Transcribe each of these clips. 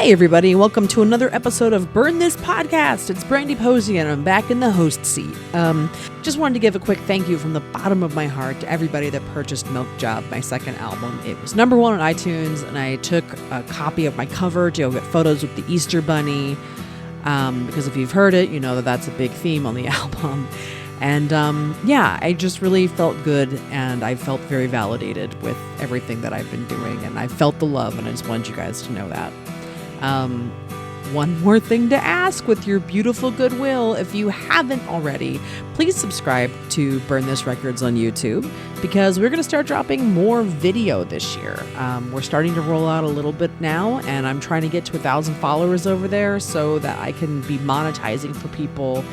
Hey everybody, welcome to another episode of Burn This Podcast. It's Brandie Posey and I'm back in the host seat. Just wanted to give a quick thank you from the bottom of my heart to everybody that purchased Milk Job, my second album. It was #1 on iTunes and I took a copy of my cover to go get photos with the Easter Bunny. Because if you've heard it, you know that that's a big theme on the album. And I just really felt good and I felt very validated with everything that I've been doing and I felt the love and I just wanted you guys to know that. One more thing to ask with your beautiful goodwill. If you haven't already, please subscribe to Burn This Records on YouTube because we're going to start dropping more video this year. We're starting to roll out a little bit now and I'm trying to get to 1,000 followers over there so that I can be monetizing for people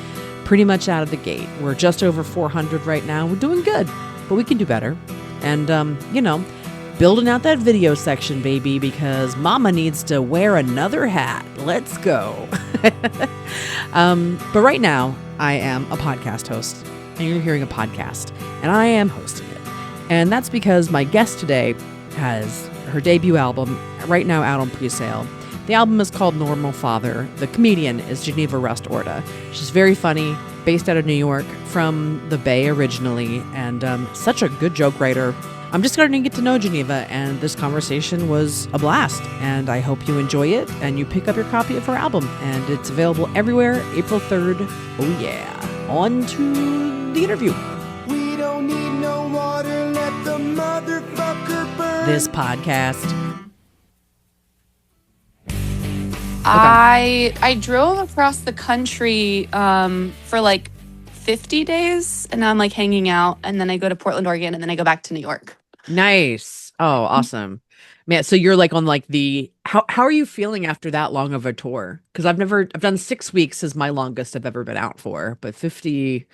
pretty much out of the gate. We're just over 400 right now. We're doing good, but we can do better. And, building out that video section, baby, because mama needs to wear another hat. Let's go. But right now, I am a podcast host, and you're hearing a podcast, and I am hosting it. And that's because my guest today has her debut album right now out on pre-sale. The album is called Normal Father. The comedian is Geneva Rust-Orta. She's very funny, based out of New York, from the Bay originally, and such a good joke writer. I'm just starting to get to know Geneva, and this conversation was a blast, and I hope you enjoy it, and you pick up your copy of her album, and it's available everywhere, April 3rd. Oh yeah. On to the interview. We don't need no water, let the motherfucker burn. This podcast. Okay. I drove across the country for like 50 days, and now I'm like hanging out, and then I go to Portland, Oregon, and then I go back to New York. Nice. Oh, awesome. Man, so you're like on like how are you feeling after that long of a tour? Because I've done 6 weeks is my longest I've ever been out for, but 50,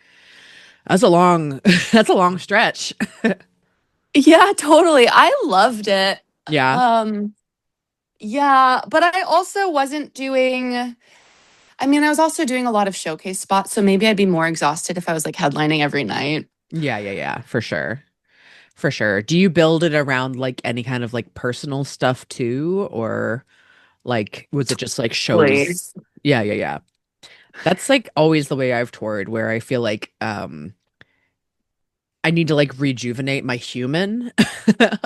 that's a long stretch. Yeah, totally. I loved it. Yeah. Yeah, but I also wasn't doing, I was also doing a lot of showcase spots, so maybe I'd be more exhausted if I was like headlining every night. Yeah, for sure. For sure. Do you build it around like any kind of like personal stuff too? Or like, was it just like shows? Please. Yeah. That's like always the way I've toured where I feel like I need to like rejuvenate my human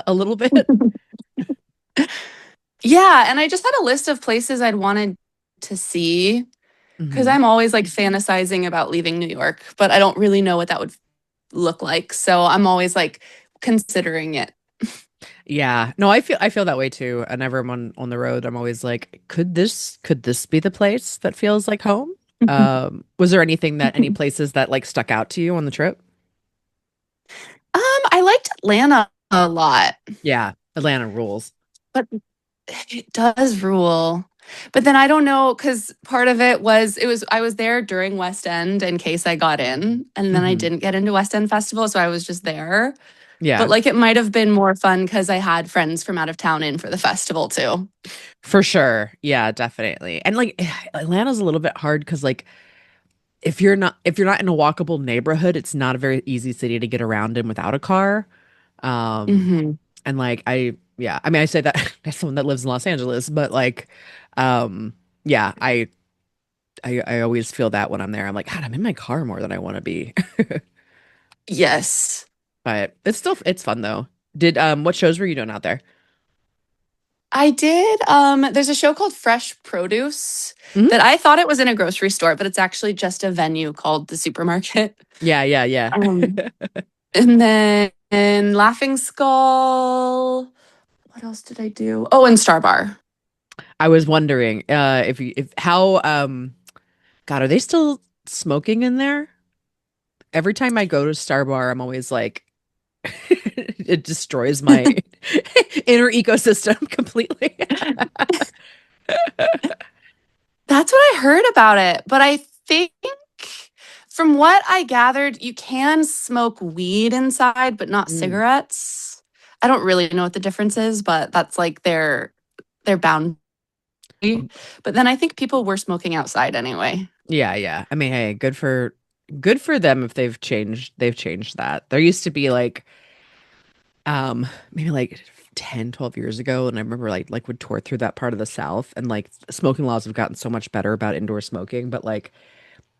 a little bit. Yeah, and I just had a list of places I'd wanted to see because I'm always like fantasizing about leaving New York, but I don't really know what that would look like. So I'm always like considering it. Yeah. No, I feel that way too. Whenever I'm on the road, I'm always like, could this be the place that feels like home? Was there any places that like stuck out to you on the trip? I liked Atlanta a lot. Yeah, Atlanta rules. But it does rule. But then I don't know, because part of it was I was there during West End in case I got in, and then I didn't get into West End Festival, so I was just there. Yeah. But like it might have been more fun because I had friends from out of town in for the festival too. For sure. Yeah, definitely. And like Atlanta's a little bit hard because like if you're not in a walkable neighborhood, it's not a very easy city to get around in without a car. And like I say that as someone that lives in Los Angeles, but like I always feel that when I'm there. I'm like, God, I'm in my car more than I want to be. Yes. But it's fun though. What shows were you doing out there? I did. There's a show called Fresh Produce that I thought it was in a grocery store, but it's actually just a venue called the Supermarket. Yeah. And then Laughing Skull. What else did I do? Oh, and Star Bar. I was wondering God, are they still smoking in there? Every time I go to Star Bar, I'm always like, it destroys my inner ecosystem completely. That's what I heard about it. But I think from what I gathered, you can smoke weed inside, but not cigarettes. I don't really know what the difference is, but that's like their boundary. But then I think people were smoking outside anyway. Yeah. I mean, hey, good for them if they've changed that. There used to be like maybe like 10, 12 years ago, and I remember like would tour through that part of the South, and like smoking laws have gotten so much better about indoor smoking, but like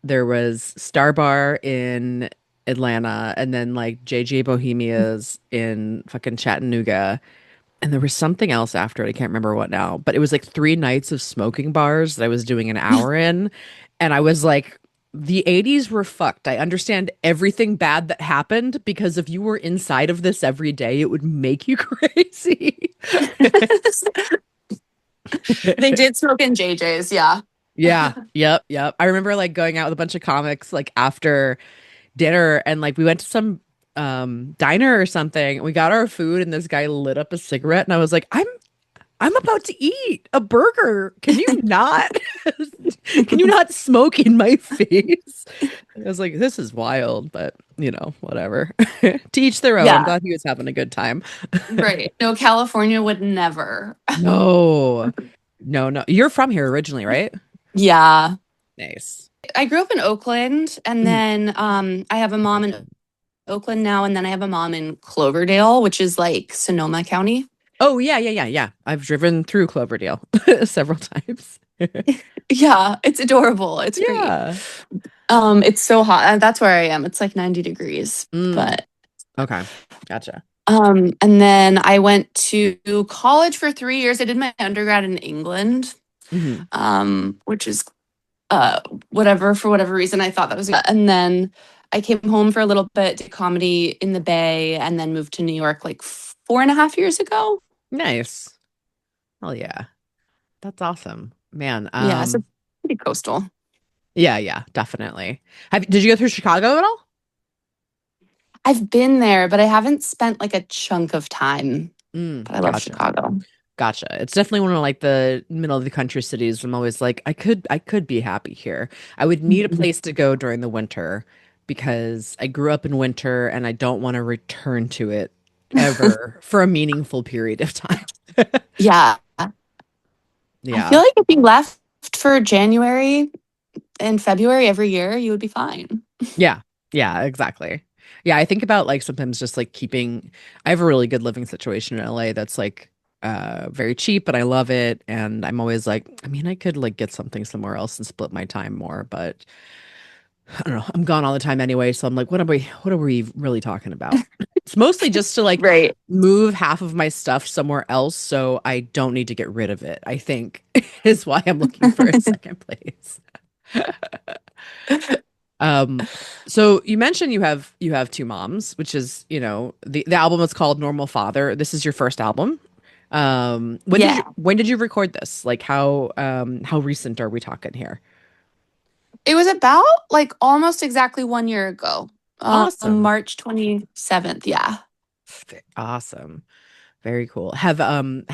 there was Star Bar in Atlanta, and then like JJ Bohemia's in fucking Chattanooga, and there was something else after it. I can't remember what now, but it was like 3 nights of smoking bars that I was doing an hour in. And I was like, the 80s were fucked. I understand everything bad that happened because if you were inside of this every day, it would make you crazy. They did smoke in JJ's, yeah. Yeah, yep, yep. I remember like going out with a bunch of comics like after dinner, and like we went to some diner or something. We got our food and this guy lit up a cigarette, and I was like, I'm about to eat a burger. Can you not? Can you not smoke in my face? I was like, this is wild, but whatever. To each their own. I'm Yeah, glad he was having a good time. right. No, California would never. No, no, no. You're from here originally, right? Yeah. Nice. I grew up in Oakland, and Mhm. then I have a mom in Oakland now, and then I have a mom in Cloverdale, which is like Sonoma County. Oh yeah, yeah, yeah, yeah. I've driven through Cloverdale several times. Yeah, it's adorable. It's great. Yeah. It's so hot. That's where I am. It's like 90 degrees. Mm, But okay. Gotcha. and then I went to college for 3 years. I did my undergrad in England, Hmm. which is whatever, for whatever reason I thought that was good. And then I came home for a little bit, did comedy in the Bay, and then moved to New York like 4.5 years ago. Nice. Oh yeah. That's awesome. Man, Yeah, so pretty coastal. yeah, yeah, definitely. Did you go through Chicago at all? I've been there, but I haven't spent like a chunk of time. But I love Gotcha. Chicago. Gotcha. It's definitely one of like the middle of the country cities. I'm always like, I could be happy here. I would need a place to go during the winter because I grew up in winter and I don't want to return to it ever for a meaningful period of time. Yeah. I Yeah. feel like if you left for January and February every year, you would be fine. Yeah. Yeah, exactly. Yeah, I think about like sometimes just like I have a really good living situation in LA that's like very cheap, but I love it. And I'm always like, I mean, I could like get something somewhere else and split my time more, but I don't know. I'm gone all the time anyway, so I'm like, what are we really talking about? It's mostly just to like Right. move half of my stuff somewhere else so I don't need to get rid of it, I think is why I'm looking for a second place. Um, so you mentioned you have two moms, which is, the album is called Normal Father. This is your first album. When did you Yeah. when did you record this? Like how recent are we talking here? It was about like almost exactly 1 year ago. Awesome. March 27th. Yeah. Awesome. Very cool. Have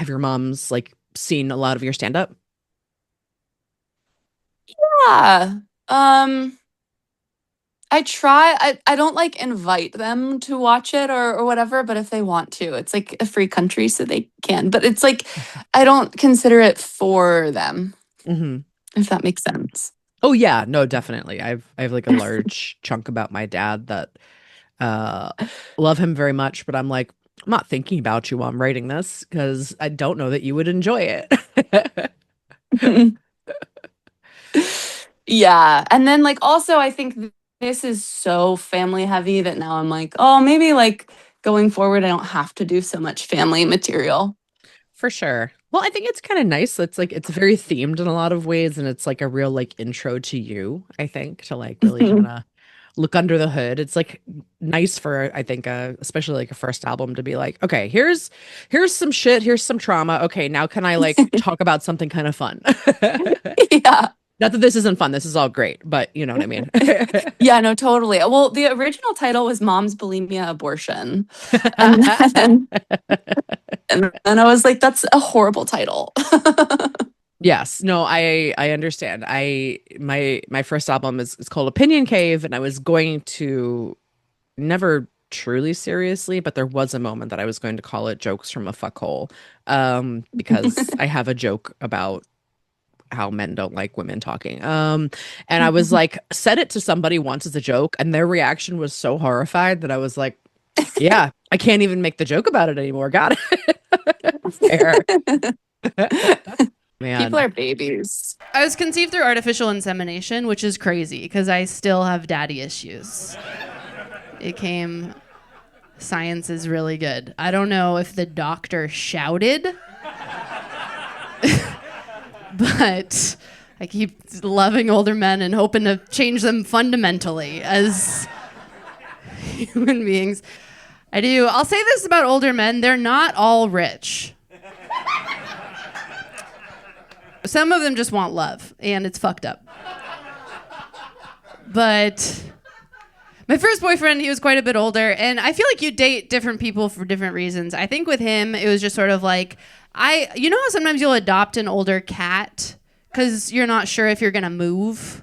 your moms like seen a lot of your stand up? Yeah. Um, I try. I don't like invite them to watch it or whatever, but if they want to, it's like a free country, so they can. But it's like I don't consider it for them, Hmm. if that makes sense. Oh yeah, no, definitely. I have like a large chunk about my dad that uh love him very much, but I'm like, I'm not thinking about you while I'm writing this because I don't know that you would enjoy it. Yeah. And then like also I think this is so family heavy that now I'm like, oh, maybe like going forward I don't have to do so much family material. For sure. Well, I think it's kind of nice. It's like it's very themed in a lot of ways, and it's like a real like intro to you, I think, to like really kind of look under the hood. It's like nice for I think especially like a first album to be like, okay, here's some shit, here's some trauma. Okay, now can I like talk about something kind of fun? Yeah. Not that this isn't fun. This is all great, but you know what I mean. Yeah, no, totally. Well, the original title was Mom's Bulimia Abortion. And then and then I was like, that's a horrible title. Yes, no, I understand. My first album is called Opinion Cave, and I was going to never truly seriously, but there was a moment that I was going to call it Jokes from a Fuckhole, because I have a joke about how men don't like women talking. And I was like, said it to somebody once as a joke, and their reaction was so horrified that I was like, yeah, I can't even make the joke about it anymore. Got it. Fair. Man. People are babies. I was conceived through artificial insemination, which is crazy because I still have daddy issues. Science is really good. I don't know if the doctor shouted, but I keep loving older men and hoping to change them fundamentally as human beings. I do. I'll say this about older men. They're not all rich. Some of them just want love, and it's fucked up. But my first boyfriend, he was quite a bit older, and I feel like you date different people for different reasons. I think with him, it was just sort of like, you know how sometimes you'll adopt an older cat because you're not sure if you're going to move?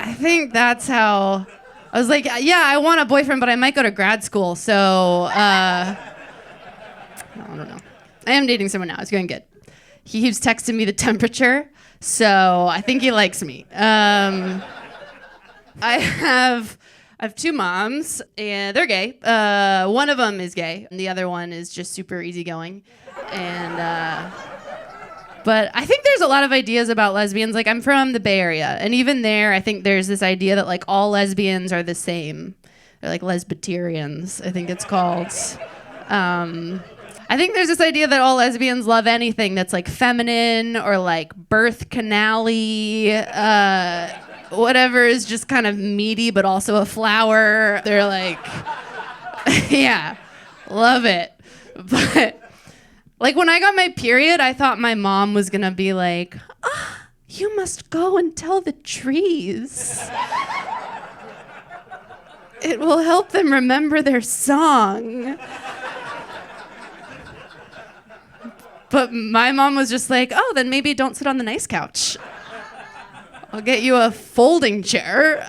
I think that's how... I was like, yeah, I want a boyfriend, but I might go to grad school, so... I don't know. I am dating someone now. It's going good. He keeps texting me the temperature, so I think he likes me. I have two moms, and they're gay. One of them is gay, and the other one is just super easygoing. And but I think there's a lot of ideas about lesbians. Like, I'm from the Bay Area, and even there, I think there's this idea that like all lesbians are the same. They're like lesbiterians, I think it's called. I think there's this idea that all lesbians love anything that's like feminine or like birth canal-y, whatever is just kind of meaty but also a flower. They're like, yeah, love it. But like when I got my period, I thought my mom was gonna be like, you must go and tell the trees. It will help them remember their song. But my mom was just like, oh, then maybe don't sit on the nice couch. I'll get you a folding chair.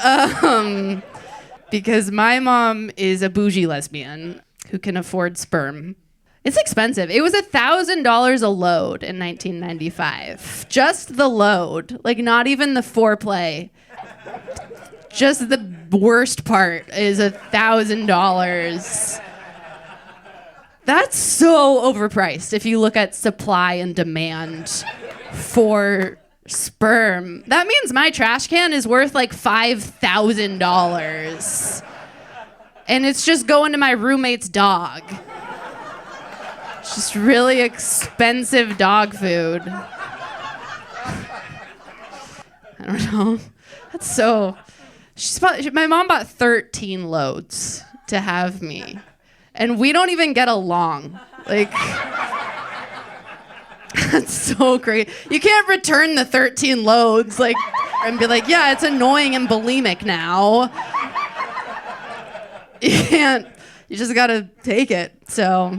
Because my mom is a bougie lesbian who can afford sperm. It's expensive. It was $1,000 a load in 1995. Just the load. Like, not even the foreplay. Just the worst part is $1,000. That's so overpriced if you look at supply and demand for sperm. That means my trash can is worth like $5,000. And it's just going to my roommate's dog. It's just really expensive dog food. I don't know. That's so... my mom bought 13 loads to have me. And we don't even get along. Like, that's so great. You can't return the 13 loads, like, and be like, yeah, it's annoying and bulimic now. You can't. You just gotta take it. So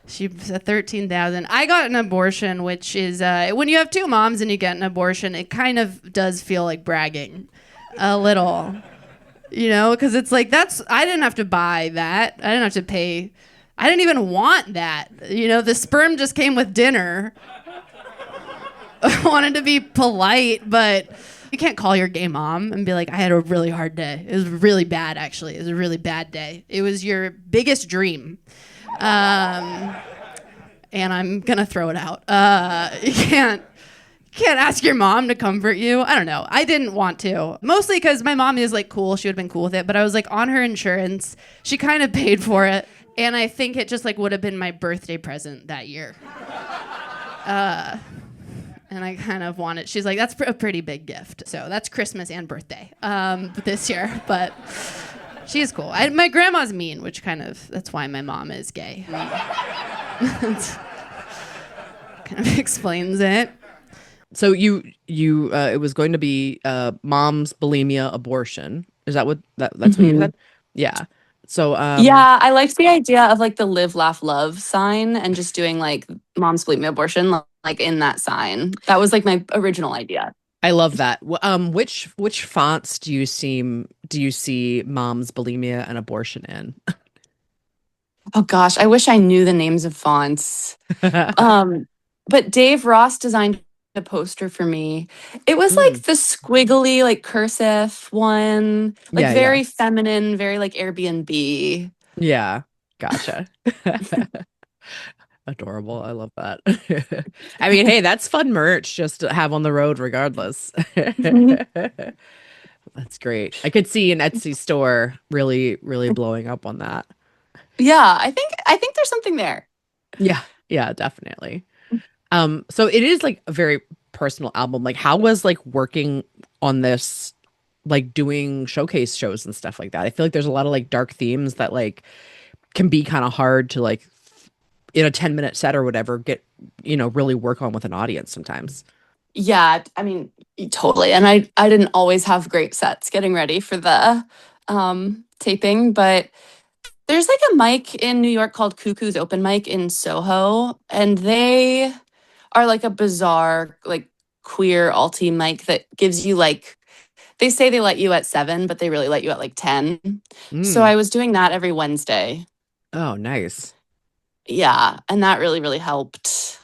she said 13,000. I got an abortion, which is when you have two moms and you get an abortion, it kind of does feel like bragging, a little. You know, because it's like, I didn't have to buy that. I didn't have to pay. I didn't even want that. You know, the sperm just came with dinner. I wanted to be polite, but you can't call your gay mom and be like, I had a really hard day. It was really bad, actually. It was a really bad day. It was your biggest dream. And I'm going to throw it out. You can't ask your mom to comfort you. I don't know. I didn't want to. Mostly because my mom is like cool. She would have been cool with it. But I was like on her insurance. She kind of paid for it. And I think it just like would have been my birthday present that year. And I kind of wanted, she's like, that's a pretty big gift. So that's Christmas and birthday this year. But she's cool. My grandma's mean, which that's why my mom is gay. Kind of explains it. So it was going to be mom's bulimia abortion. Is that what that's what you said? Yeah. So yeah, I liked the idea of like the live, laugh, love sign and just doing like mom's bulimia abortion like in that sign. That was like my original idea. I love that. Which fonts do you see mom's bulimia and abortion in? Oh gosh, I wish I knew the names of fonts. But Dave Ross designed a poster for me. It was like the squiggly, like cursive one, like very feminine, very like Airbnb. Yeah. Gotcha. Adorable. I love that. I mean, hey, that's fun merch just to have on the road regardless. That's great. I could see an Etsy store really, really blowing up on that. Yeah, I think there's something there. Yeah. Yeah, definitely. So it is like a very personal album. Like, how was like working on this, like doing showcase shows and stuff like that? I feel like there's a lot of like dark themes that like can be kind of hard to like in a 10-minute set or whatever get, really work on with an audience sometimes. Yeah, I mean, totally. And I didn't always have great sets getting ready for the taping, but there's like a mic in New York called Cuckoo's Open Mic in Soho, and they are like a bizarre, like queer alti mic that gives you like they say they let you at 7, but they really let you at like 10. So Mm. I was doing that every Wednesday. Oh, nice. Yeah, and that really, really helped.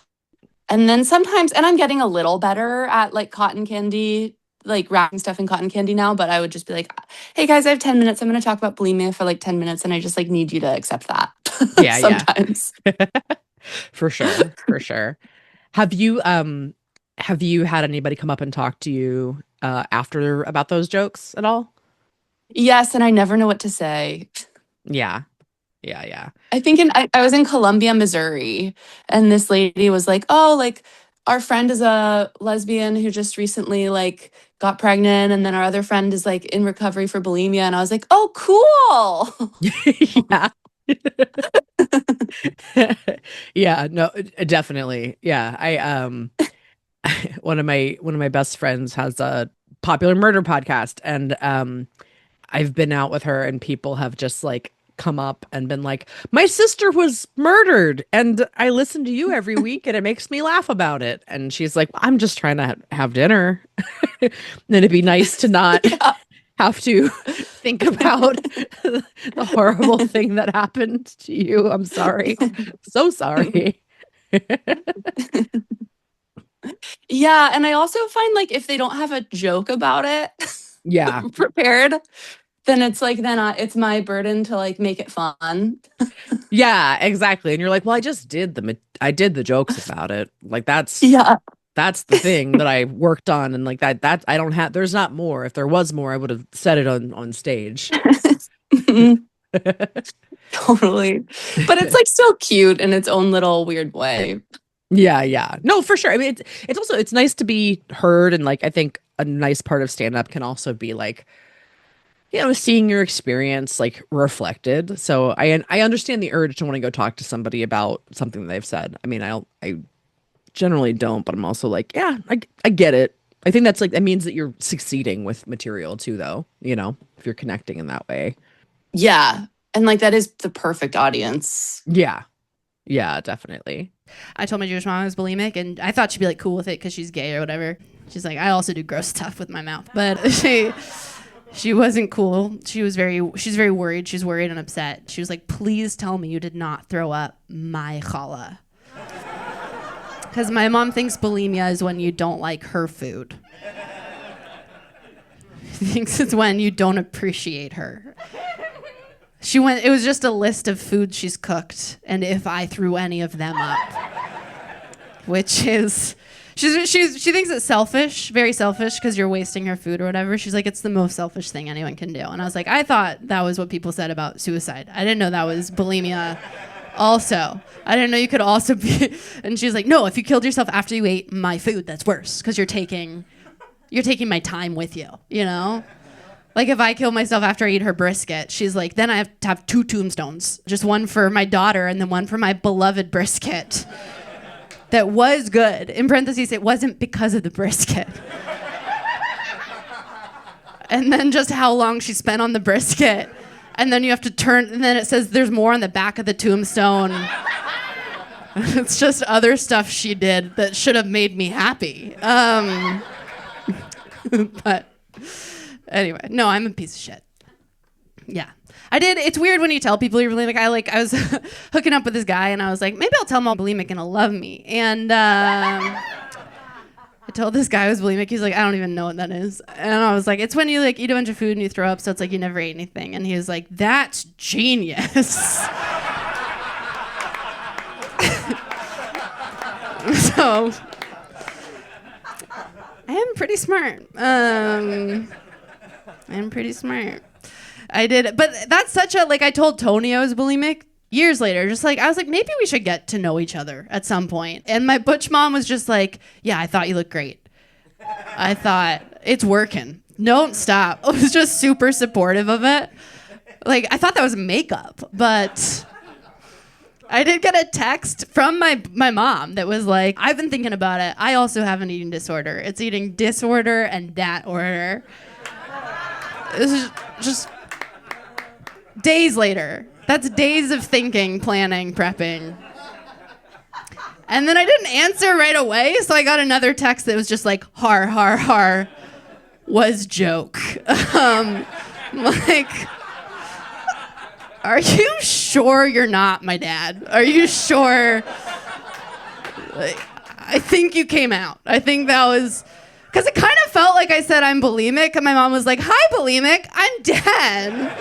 And then sometimes, and I'm getting a little better at like cotton candy, like wrapping stuff in cotton candy now, but I would just be like, hey guys, I have 10 minutes. I'm going to talk about bulimia for like 10 minutes. And I just like need you to accept that Yeah, yeah. sometimes. For sure. For sure. Have you had anybody come up and talk to you after about those jokes at all? Yes. And I never know what to say. Yeah. Yeah, yeah. I think I was in Columbia, Missouri, and this lady was like, "Oh, like our friend is a lesbian who just recently like got pregnant, and then our other friend is like in recovery for bulimia." And I was like, "Oh, cool." Yeah. Yeah, no, definitely. Yeah. One of my best friends has a popular murder podcast, and I've been out with her and people have just like come up and been like, my sister was murdered and I listen to you every week and it makes me laugh about it. And she's like, I'm just trying to have dinner. And it'd be nice to not Yeah. have to think about the horrible thing that happened to you. I'm sorry. So sorry. Yeah, and I also find like if they don't have a joke about it Yeah. prepared, then it's like it's my burden to like make it fun. Yeah, exactly. And you're like, well, I did the jokes about it. Like Yeah. that's the thing that I worked on and like that I don't have there's not more. If there was more, I would have said it on stage. Totally. But it's like still cute in its own little weird way. Yeah, yeah. No, for sure. I mean, it's also it's nice to be heard and like I think a nice part of stand up can also be like seeing your experience like reflected. So I understand the urge to want to go talk to somebody about something that they've said. I mean, I generally don't, but I'm also like, yeah, I get it. I think that's like that means that you're succeeding with material too, though, if you're connecting in that way. Yeah. And like that is the perfect audience. Yeah. Yeah, definitely. I told my Jewish mom I was bulimic, and I thought she'd be like cool with it because she's gay or whatever. She's like, I also do gross stuff with my mouth, but she wasn't cool. She's very worried. She's worried and upset. She was like, please tell me you did not throw up my challah. Because my mom thinks bulimia is when you don't like her food. She thinks it's when you don't appreciate her. It was just a list of foods she's cooked, and if I threw any of them up. Which is, she thinks it's selfish, very selfish, because you're wasting her food or whatever. She's like, it's the most selfish thing anyone can do. And I was like, I thought that was what people said about suicide. I didn't know that was bulimia also. I didn't know you could also be, and she's like, no, if you killed yourself after you ate my food, that's worse, because you're taking my time with you, Like if I kill myself after I eat her brisket, she's like, then I have to have 2 tombstones. Just one for my daughter and then one for my beloved brisket. That was good. In parentheses, it wasn't because of the brisket. And then just how long she spent on the brisket. And then you have to turn, and then it says there's more on the back of the tombstone. It's just other stuff she did that should have made me happy. But anyway, no, I'm a piece of shit. Yeah. I did. It's weird when you tell people you're bulimic. I was hooking up with this guy and I was like, maybe I'll tell him I'm bulimic and he'll love me. And I told this guy who was bulimic, he's like, I don't even know what that is. And I was like, it's when you like eat a bunch of food and you throw up, so it's like you never ate anything. And he was like, that's genius. So I am pretty smart. I'm pretty smart. I did, but that's such a, like, I told Tony I was bulimic years later, just like, I was like, maybe we should get to know each other at some point. And my butch mom was just like, yeah, I thought you looked great. I thought, it's working. Don't stop. I was just super supportive of it. Like, I thought that was makeup, but I did get a text from my mom that was like, I've been thinking about it. I also have an eating disorder. It's eating disorder and that order. This is just days later. That's days of thinking, planning, prepping. And then I didn't answer right away, so I got another text that was just like, har, har, har, was joke. Like, are you sure you're not my dad? Are you sure? Like, I think you came out. I think that was, because it kind of felt like I said I'm bulimic, and my mom was like, hi, bulimic, I'm dead.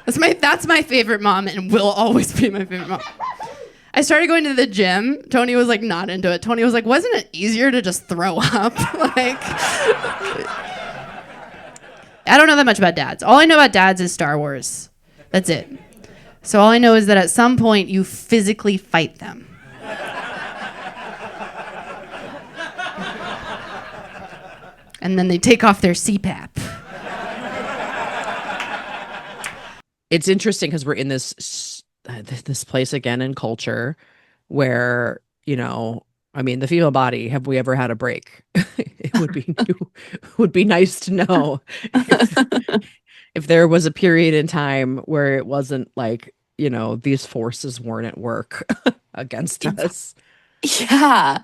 That's my favorite mom and will always be my favorite mom. I started going to the gym. Tony was like not into it. Tony was like, wasn't it easier to just throw up? Like, I don't know that much about dads. All I know about dads is Star Wars. That's it. So all I know is that at some point you physically fight them. And then they take off their CPAP. It's interesting because we're in this place again in culture where, you know, I mean, the female body, have we ever had a break? It would be nice to know if there was a period in time where it wasn't like, you know, these forces weren't at work against us. Yeah.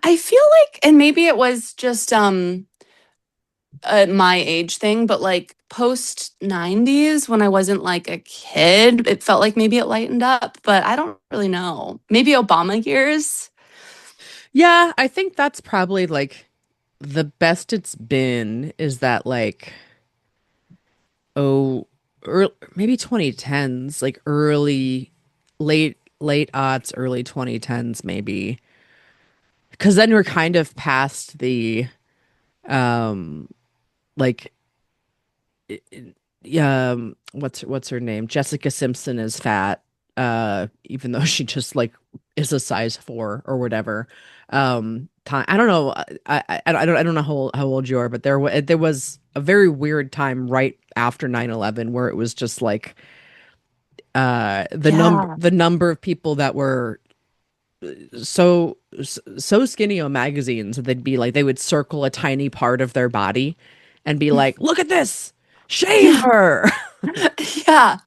I feel like, and maybe it was just my age thing, but like post 90s when I wasn't like a kid, it felt like maybe it lightened up, but I don't really know. Maybe Obama years. Yeah, I think that's probably like the best it's been is that like, maybe 2010s, like late aughts, early 2010s, maybe. Because then we're kind of past the, like, what's her name? Jessica Simpson is fat, even though she just like is a size 4 or whatever. I don't know. I don't know how old you are, but there was a very weird time right after 9/11 where it was just like the number of people that were so skinny on magazines that they'd be like, they would circle a tiny part of their body and be like, look at this, shave her. Yeah.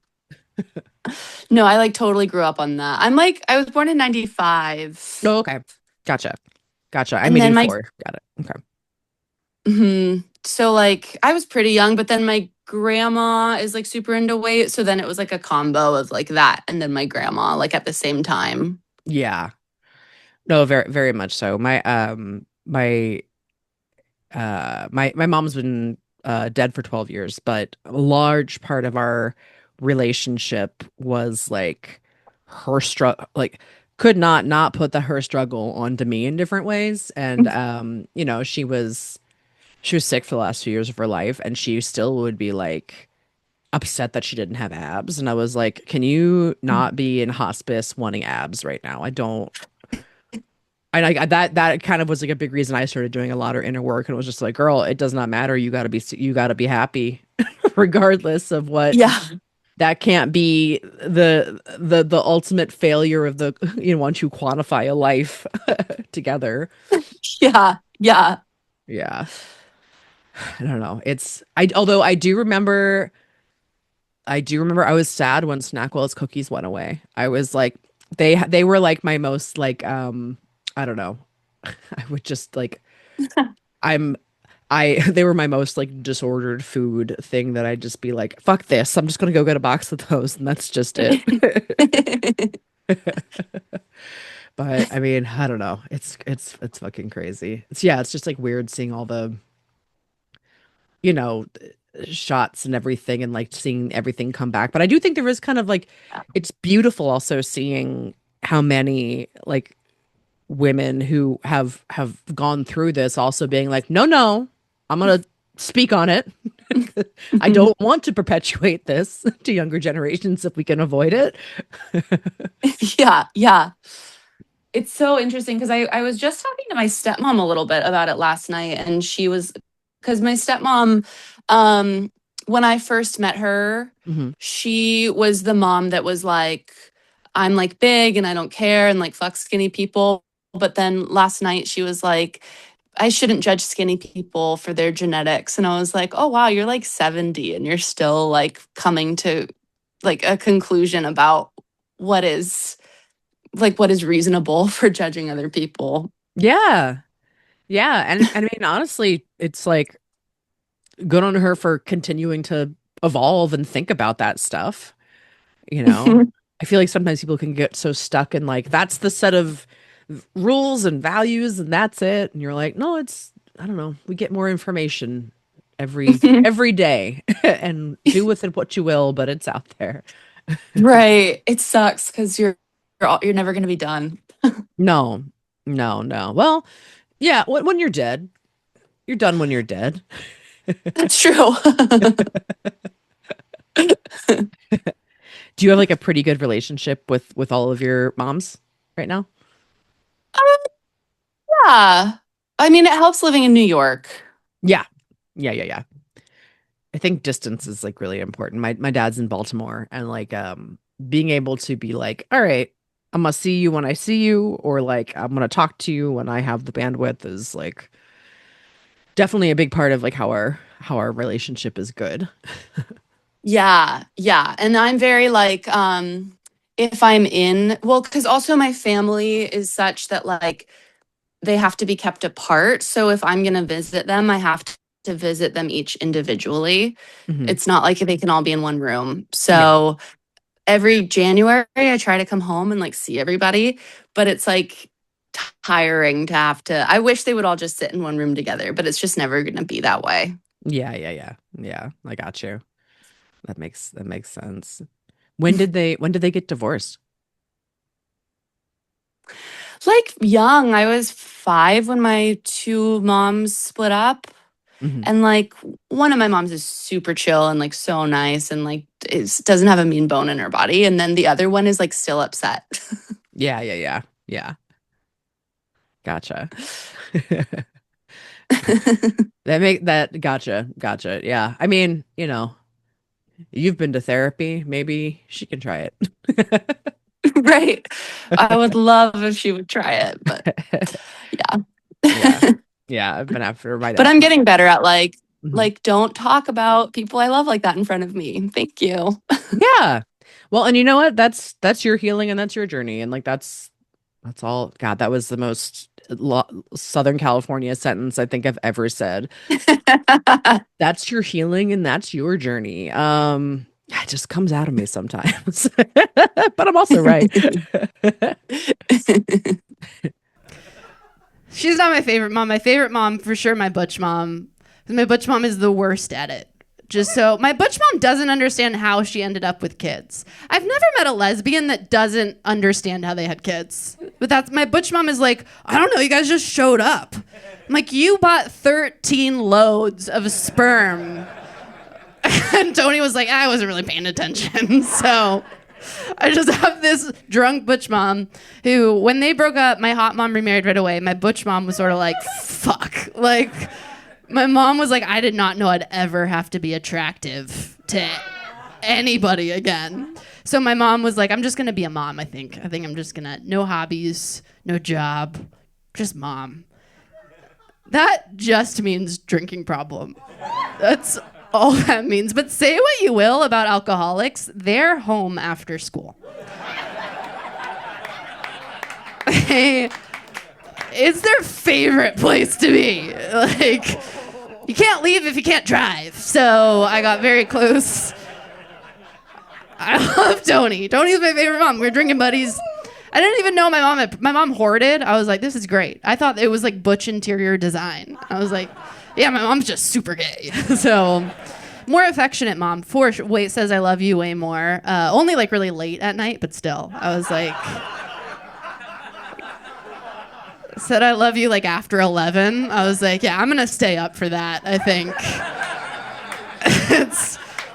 No, I like totally grew up on that. I was born in 95. Oh, okay. Gotcha. I'm 84. Got it. Okay. So like I was pretty young, but then my grandma is like super into weight. So then it was like a combo of like that and then my grandma like at the same time. Yeah. No, very, very much so. My mom's been dead for 12 years, but a large part of our relationship was like her struggle, like could not put her struggle onto me in different ways. And you know, she was sick for the last few years of her life, and she still would be like upset that she didn't have abs. And I was like, can you not be in hospice wanting abs right now? I don't. And that kind of was like a big reason I started doing a lot of inner work, and it was just like, girl, it does not matter. You got to be happy regardless of what. Yeah. That can't be the ultimate failure of the, you know, once you quantify a life together. Yeah. I don't know. Although I do remember I was sad when Snackwell's cookies went away. I was like, they were like my most like, I don't know. I would just like, they were my most like disordered food thing that I'd just be like, fuck this. I'm just going to go get a box of those. And that's just it. But I mean, I don't know. It's fucking crazy. It's just like weird seeing all the, you know, shots and everything and like seeing everything come back. But I do think there is kind of like it's beautiful also seeing how many like women who have gone through this also being like, no, I'm gonna speak on it. I don't want to perpetuate this to younger generations if we can avoid it. Yeah. It's so interesting because I was just talking to my stepmom a little bit about it last night, and she was because my stepmom, when I first met her, Mhm. she was the mom that was like, I'm like big and I don't care and like fuck skinny people. But then last night she was like, I shouldn't judge skinny people for their genetics. And I was like, oh wow, you're like 70 and you're still like coming to like a conclusion about what is what is reasonable for judging other people. Yeah. Yeah. And I mean, honestly, it's like good on her for continuing to evolve and think about that stuff. You know, I feel like sometimes people can get so stuck in like, that's the set of rules and values and that's it. And you're like, no, I don't know. We get more information every day and do with it what you will, but it's out there. Right. It sucks because you're never going to be done. No, no. Well, yeah, when you're dead, you're done when you're dead. That's true. Do you have like a pretty good relationship with all of your moms right now? Yeah. I mean, it helps living in New York. Yeah. Yeah. I think distance is like really important. My dad's in Baltimore and like being able to be like, all right, I'm gonna see you when I see you, or like I'm gonna talk to you when I have the bandwidth is like definitely a big part of like how our relationship is good. Yeah. And I'm very like, if I'm in, well, because also my family is such that like they have to be kept apart. So if I'm going to visit them, I have to visit them each individually. Mhm. It's not like they can all be in one room. Yeah. So every January, I try to come home and like see everybody, but it's like tiring to have to. I wish they would all just sit in one room together, but it's just never going to be that way. Yeah. I got you. That makes sense. When did they get divorced? Like young, I was 5 when my two moms split up. Mhm. And like one of my moms is super chill and like so nice and like doesn't have a mean bone in her body. And then the other one is like still upset. Yeah. Gotcha. That gotcha. Yeah. I mean, you've been to therapy. Maybe she can try it. Right. I would love if she would try it, but Yeah. yeah. Yeah. I've been after my But dad. I'm getting better at like Mhm. don't talk about people I love like that in front of me. Thank you. Yeah. Well, and you know what? That's your healing and that's your journey. And like that's all. God, that was the most Southern California sentence I think I've ever said. That's your healing and that's your journey. It just comes out of me sometimes. But I'm also right. She's not my favorite mom. My favorite mom, for sure, my butch mom. My butch mom is the worst at it. Just so my butch mom doesn't understand how she ended up with kids. I've never met a lesbian that doesn't understand how they had kids. But that's my butch mom is like, I don't know, you guys just showed up. I'm like, you bought 13 loads of sperm. And Tony was like, I wasn't really paying attention. So I just have this drunk butch mom who, when they broke up, my hot mom remarried right away. My butch mom was sort of like, fuck. Like, my mom was like, I did not know I'd ever have to be attractive to anybody again. So my mom was like, I'm just going to be a mom, I think. I think I'm just going to, no hobbies, no job, just mom. That just means drinking problem. That's all that means. But say what you will about alcoholics, they're home after school. It's their favorite place to be. Like, you can't leave if you can't drive. So I got very close. I love Tony. Tony's my favorite mom. We're drinking buddies. I didn't even know my mom hoarded. I was like, this is great. I thought it was like butch interior design. I was like, yeah, my mom's just super gay. So more affectionate mom. For sure. Wait, says I love you way more. Only like really late at night, but still. I was like, said I love you like after 11. I was like, yeah, I'm going to stay up for that, I think.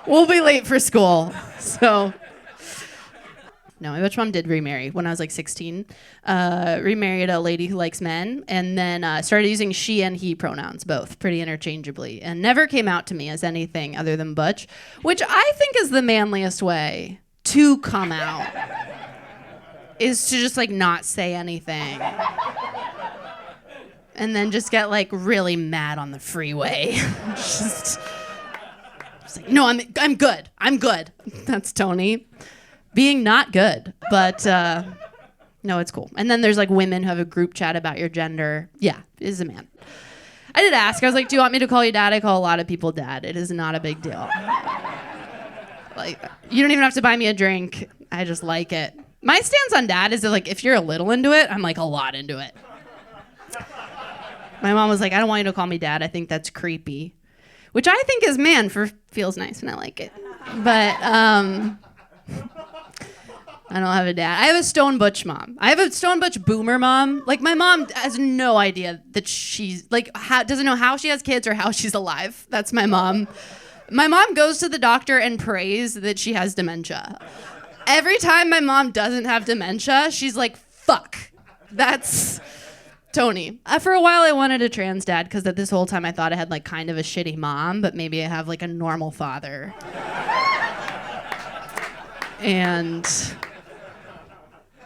We'll be late for school. So, no, my butch mom did remarry when I was like 16. Remarried a lady who likes men, and then started using she and he pronouns, both pretty interchangeably, and never came out to me as anything other than butch, which I think is the manliest way to come out, is to just like not say anything. And then just get like really mad on the freeway. just like, no, I'm good. I'm good. That's Tony. Being not good. But no, it's cool. And then there's like women who have a group chat about your gender. Yeah, is a man. I did ask. I was like, do you want me to call you dad? I call a lot of people dad. It is not a big deal. Like, you don't even have to buy me a drink. I just like it. My stance on dad is that like, if you're a little into it, I'm like a lot into it. My mom was like, I don't want you to call me dad. I think that's creepy. Which I think is feels nice and I like it. But I don't have a dad. I have a stone butch mom. I have a stone butch boomer mom. Like my mom has no idea that she's like, doesn't know how she has kids or how she's alive. That's my mom. My mom goes to the doctor and prays that she has dementia. Every time my mom doesn't have dementia, she's like, fuck. That's Tony. For a while, I wanted a trans dad because this whole time I thought I had like kind of a shitty mom, but maybe I have like a normal father. And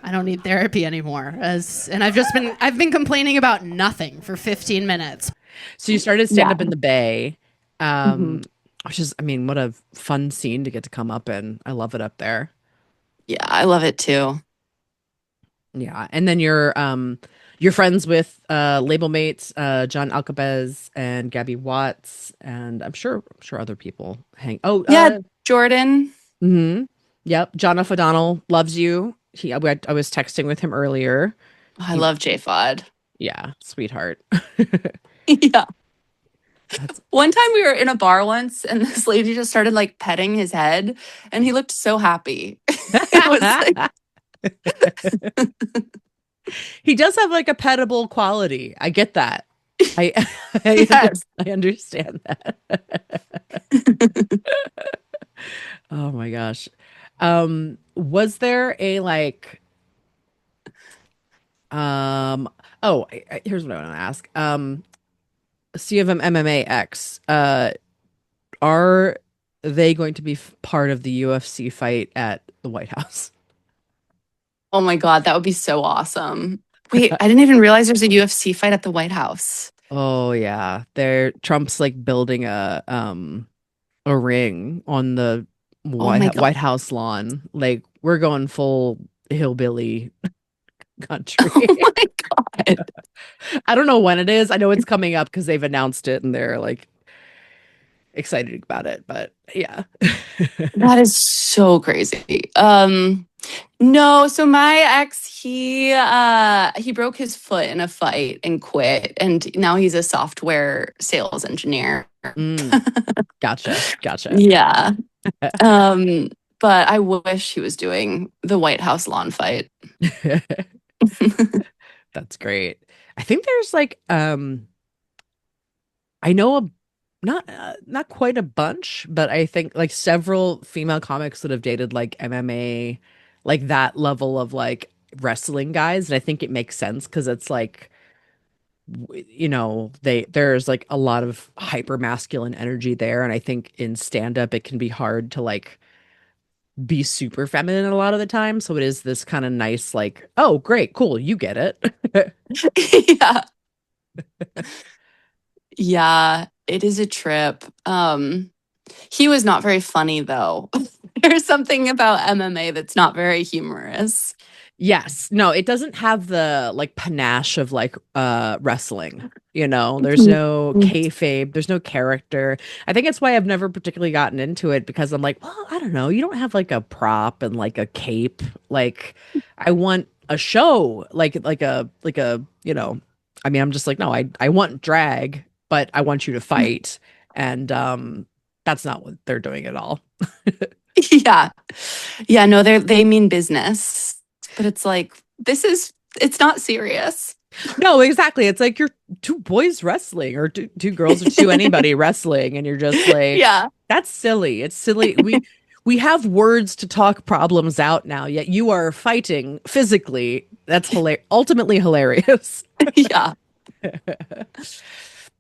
I don't need therapy anymore. And I've been complaining about nothing for 15 minutes. So you started stand up in the Bay, which is, I mean, what a fun scene to get to come up in. I love it up there. Yeah, I love it too. Yeah, and then you're friends with label mates John Alcabez and Gabby Watts, and I'm sure other people hang. Oh, yeah, Jordan. Mm-hmm. Yep, John F. O'Donnell loves you. I was texting with him earlier. I love J-Fod. Yeah, sweetheart. Yeah. One time we were in a bar once, and this lady just started like petting his head, and he looked so happy. It was like... He does have like a pettable quality. I get that. Yes. I understand that. Oh my gosh. Was there a like here's what I want to ask. C of M MMA X, are they going to be part of the UFC fight at the White House? Oh my God, that would be so awesome. Wait, I didn't even realize there's a UFC fight at the White House. Oh yeah. Trump's like building a ring on the White House lawn. Like we're going full hillbilly country. Oh my God. I don't know when it is. I know it's coming up because they've announced it and they're like excited about it, but yeah. That is so crazy. No, so my ex, he broke his foot in a fight and quit, and now he's a software sales engineer. Gotcha. Yeah. But I wish he was doing the White House lawn fight. That's great. I think there's like I know not quite a bunch, but I think like several female comics that have dated like MMA, like that level of like wrestling guys, and I think it makes sense because it's like, you know, there's like a lot of hyper masculine energy there, and I think in stand up it can be hard to like be super feminine a lot of the time, so it is this kind of nice like, oh great, cool, you get it. Yeah. Yeah, it is a trip. He was not very funny though. There's something about MMA that's not very humorous. Yes. No, it doesn't have the like panache of like wrestling, you know. There's no kayfabe, there's no character. I think it's why I've never particularly gotten into it, because I'm like, well, I don't know, you don't have like a prop and like a cape. Like I want a show, you know, I mean, I'm just like, no, I want drag, but I want you to fight. And that's not what they're doing at all. Yeah. Yeah, no, they mean business. But it's like, it's not serious. No, exactly. It's like you're two boys wrestling or two girls or two anybody wrestling, and you're just like, Yeah. that's silly. It's silly. We have words to talk problems out now, yet you are fighting physically. That's ultimately hilarious. Yeah.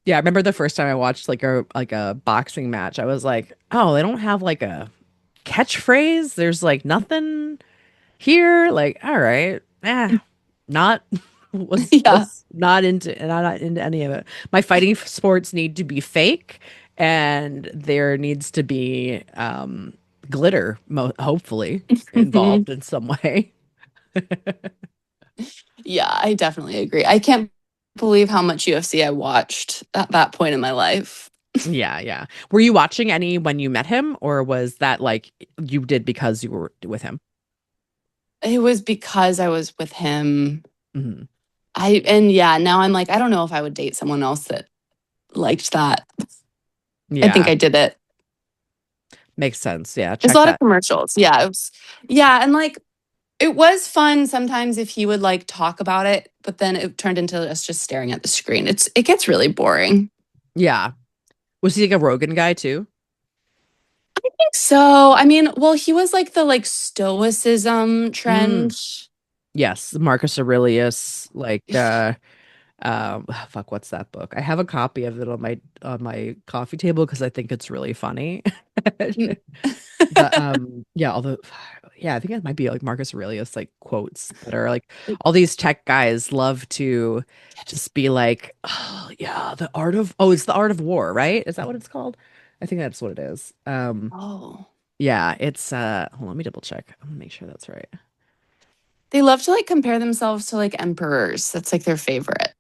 Yeah, I remember the first time I watched like a boxing match. I was like, oh, they don't have like a catchphrase. There's like nothing here. Like, all right, not Yeah. was not into any of it. My fighting sports need to be fake, and there needs to be glitter, hopefully involved in some way. Yeah, I definitely agree. I can't believe how much UFC I watched at that point in my life. Yeah, yeah. Were you watching any when you met him, or was that like you did because you were with him? It was because I was with him. Hmm. And yeah, now I'm like, I don't know if I would date someone else that liked that. I think Yeah, I did it. makes sense. Yeah, There's a check lot of that. commercials. Yeah, yeah, and like it was fun sometimes if he would like talk about it, but then it turned into us just staring at the screen. It gets really boring. Yeah. Was he like a Rogan guy too? I think so. I mean, well, he was like the like stoicism Mm, trend. yes, Marcus Aurelius, like fuck, what's that book? I have a copy of it on my coffee table because I think it's really funny. But yeah, although yeah, I think it might be like Marcus Aurelius like quotes that are like all these tech guys love to just be like, oh yeah, it's the art of war, right? Is that what it's called? I think that's what it is. Oh. Yeah, it's hold on, let me double check. I'm gonna make sure that's right. They love to like compare themselves to like emperors. That's like their favorite.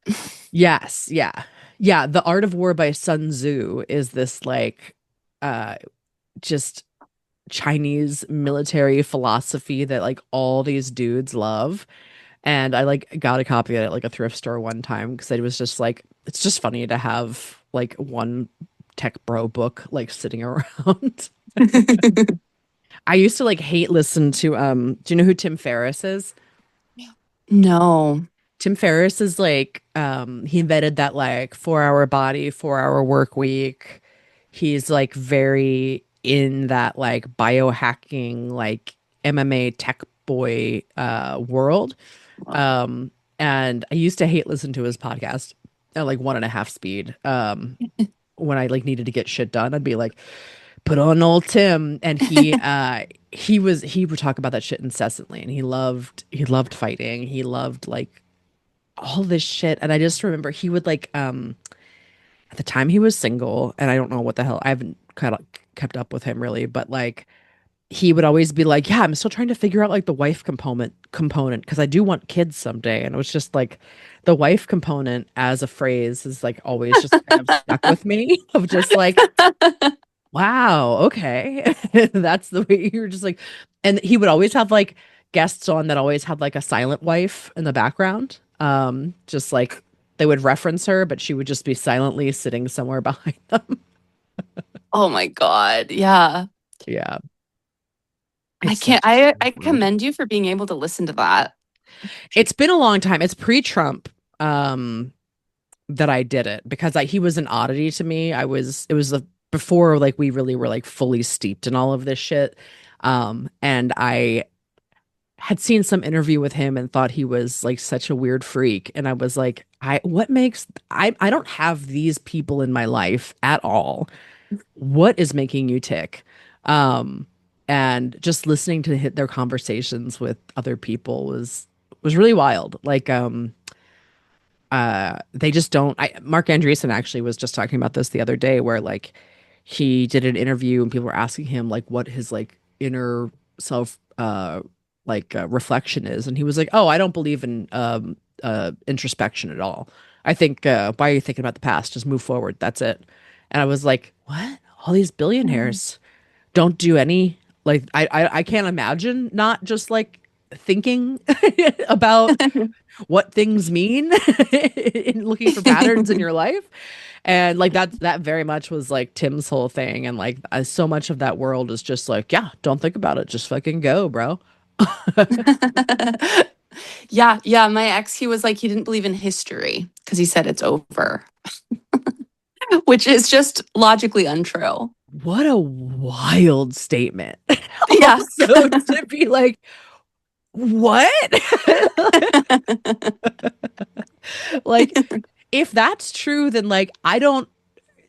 Yes, yeah. Yeah, The Art of War by Sun Tzu is this like uh just Chinese military philosophy that like all these dudes love. And I like got a copy of it at like a thrift store one time because it was just like it's just funny to have like one tech bro book like sitting around. I used to like hate listen to do you know who Tim Ferriss is? No. Tim Ferriss is like he invented that like 4 hour body, 4 hour work week. He's like very in that like biohacking like MMA tech boy world. Um and I used to hate listen to his podcast at like 1.5 speed. When I like needed to get shit done, I'd be like, put on old Tim. And he would talk about that shit incessantly and he loved fighting. He loved like all this shit. And I just remember he would like at the time he was single and I don't know what the hell I haven't kind of kept up with him really, but like he would always be like, yeah, I'm still trying to figure out like the wife component because I do want kids someday. And it was just like the wife component as a phrase is like always just kind of stuck with me of just like, wow, okay. That's the way you're just like, and he would always have like guests on that always had like a silent wife in the background. Just like they would reference her, but she would just be silently sitting somewhere behind them. Oh my God. Yeah. Yeah. I It's can't such I a word. commend you for being able to listen to that. It's been a long time. It's pre-Trump that I did it because he was an oddity to me. It was before like we really were like fully steeped in all of this shit. And I had seen some interview with him and thought he was like such a weird freak. And I was like, I don't have these people in my life at all. What is making you tick? Um, and just listening to their conversations with other people was really wild. Like, they just don't. Mark Andreessen actually was just talking about this the other day, where like he did an interview and people were asking him like what his like inner self reflection is, and he was like, "Oh, I don't believe in introspection at all. I think why are you thinking about the past? Just move forward. That's it." And I was like, "What? All these billionaires don't do any like I can't imagine not just like thinking about what things mean in looking for patterns in your life. And like that very much was like Tim's whole thing. And like so much of that world is just like, yeah, don't think about it. Just fucking go, bro. Yeah, yeah. My ex, he was like, he didn't believe in history because he said it's over, which is just logically untrue. What a wild statement. Yeah. Also to be like, what? Like, if that's true, then like,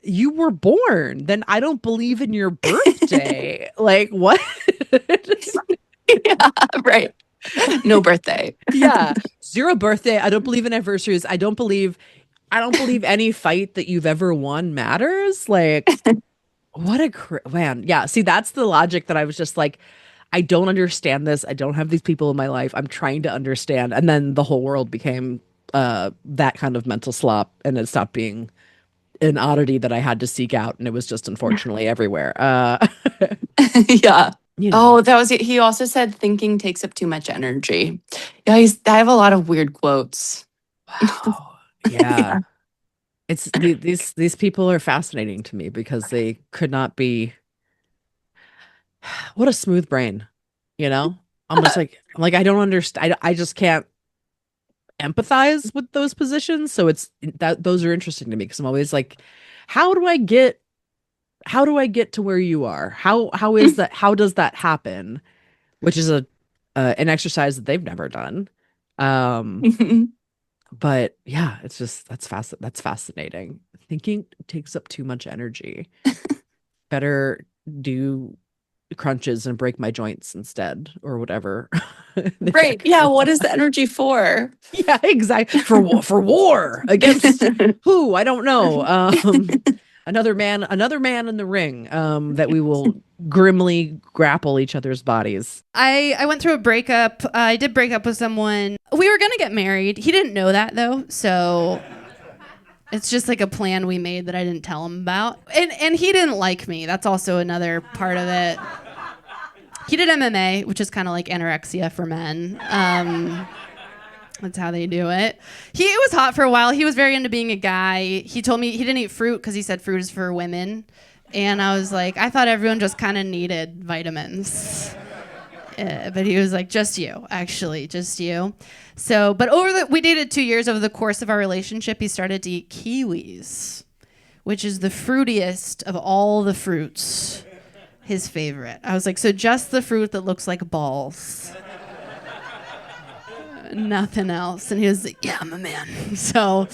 you were born, then I don't believe in your birthday. Like, what? Yeah, right. No birthday. Yeah. Zero birthday. I don't believe in anniversaries. I don't believe any fight that you've ever won matters. Like, what a man. Yeah. See, that's the logic that I was just like, I don't understand this. I don't have these people in my life. I'm trying to understand. And then the whole world became that kind of mental slop, and it stopped being an oddity that I had to seek out, and it was just unfortunately everywhere. Yeah. You know. Oh, that was it. He also said thinking takes up too much energy. Yeah, I have a lot of weird quotes. Wow. Yeah. It's these people are fascinating to me because they could not be. What a smooth brain, you know? I'm just like I don't understand. I just can't empathize with those positions. So it's that those are interesting to me because I'm always like, how do I get to where you are? How is that? How does that happen? Which is an exercise that they've never done. But yeah, it's just that's fascinating. Thinking takes up too much energy. Better do crunches and break my joints instead, or whatever. Right. Yeah. What is the energy for? Yeah, exactly. For war against who? I don't know. Another man in the ring that we will grimly grapple each other's bodies. I went through a breakup. I did break up with someone. We were going to get married. He didn't know that though. So it's just like a plan we made that I didn't tell him about. And he didn't like me. That's also another part of it. He did MMA, which is kind of like anorexia for men. That's how they do it. It was hot for a while. He was very into being a guy. He told me he didn't eat fruit because he said fruit is for women. And I was like, I thought everyone just kind of needed vitamins. But he was like, just you, actually, just you. So, but we dated 2 years. Over the course of our relationship, he started to eat kiwis, which is the fruitiest of all the fruits. His favorite. I was like, so just the fruit that looks like balls. Nothing else. And he was like, yeah, I'm a man. So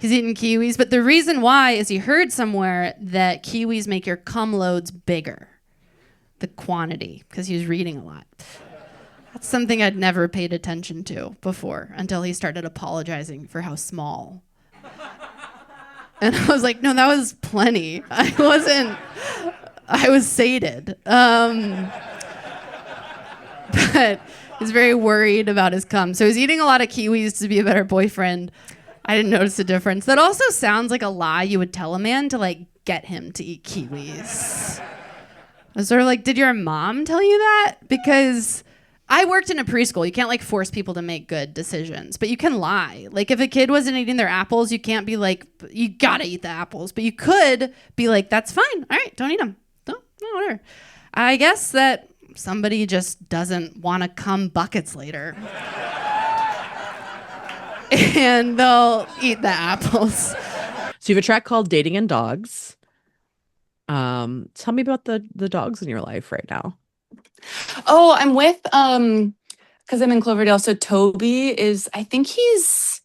he's eating kiwis. But the reason why is he heard somewhere that kiwis make your cum loads bigger. The quantity, because he was reading a lot. That's something I'd never paid attention to before until he started apologizing for how small. And I was like, no, that was plenty. I was sated. But he's very worried about his cum. So he's eating a lot of kiwis to be a better boyfriend. I didn't notice the difference. That also sounds like a lie you would tell a man to like get him to eat kiwis. I was sort of like, did your mom tell you that? Because I worked in a preschool. You can't like force people to make good decisions, but you can lie. Like if a kid wasn't eating their apples, you can't be like, you gotta eat the apples. But you could be like, that's fine. All right, don't eat them. No, whatever. I guess that somebody just doesn't want to come buckets later. And they'll eat the apples. So you have a track called Dating and Dogs. Tell me about the dogs in your life right now. Oh, I'm with because I'm in Cloverdale. So Toby is, I think he's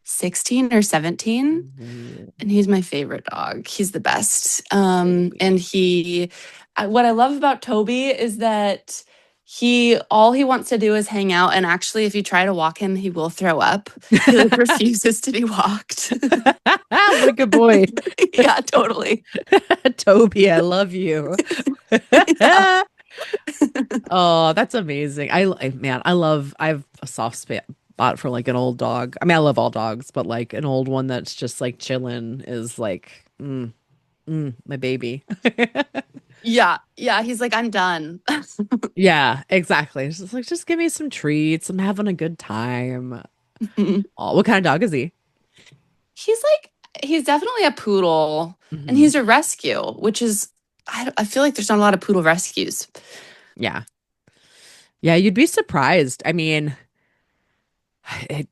16 or 17, and he's my favorite dog. He's the best. And what I love about Toby is that all he wants to do is hang out. And actually, if you try to walk him, he will throw up. He like refuses to be walked. What a good boy. Yeah, totally. Toby, I love you. Oh, that's amazing. I have a soft spot for like an old dog. I mean, I love all dogs, but like an old one that's just like chilling is like my baby. Yeah. Yeah. He's like, I'm done. Yeah, exactly. It's just like, just give me some treats. I'm having a good time. Oh, what kind of dog is he? He's like, he's definitely a poodle and Hmm. he's a rescue, which is, I feel like there's not a lot of poodle rescues. Yeah. Yeah, you'd be surprised. I mean,